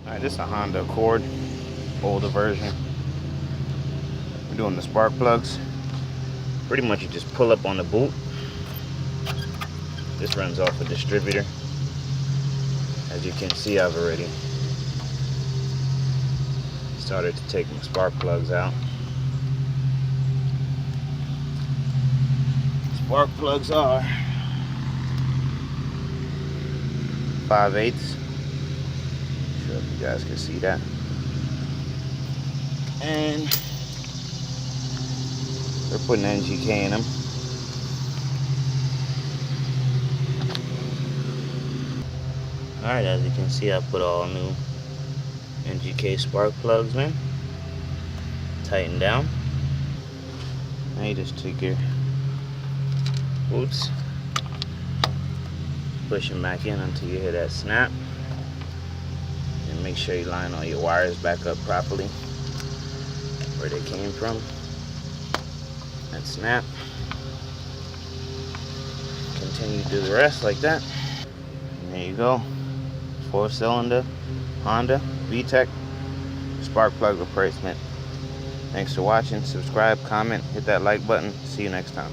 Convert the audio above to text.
Alright, this is a Honda Accord, older version. We're doing the spark plugs. Pretty much you just pull up on the boot. This runs off a distributor. As you can see, I've already started to take my spark plugs out. Spark plugs are 5/8. Sure if you guys can see that. And we're putting NGK in them. Alright, as you can see, I put all new NGK spark plugs in. Tighten down. Now you just take your boots, push them back in until you hear that snap. And make sure you line all your wires back up properly where they came from. That snap. Continue to do the rest like that. And there you go. 4-cylinder Honda VTEC spark plug replacement. Thanks for watching. Subscribe, comment, hit that like button. See you next time.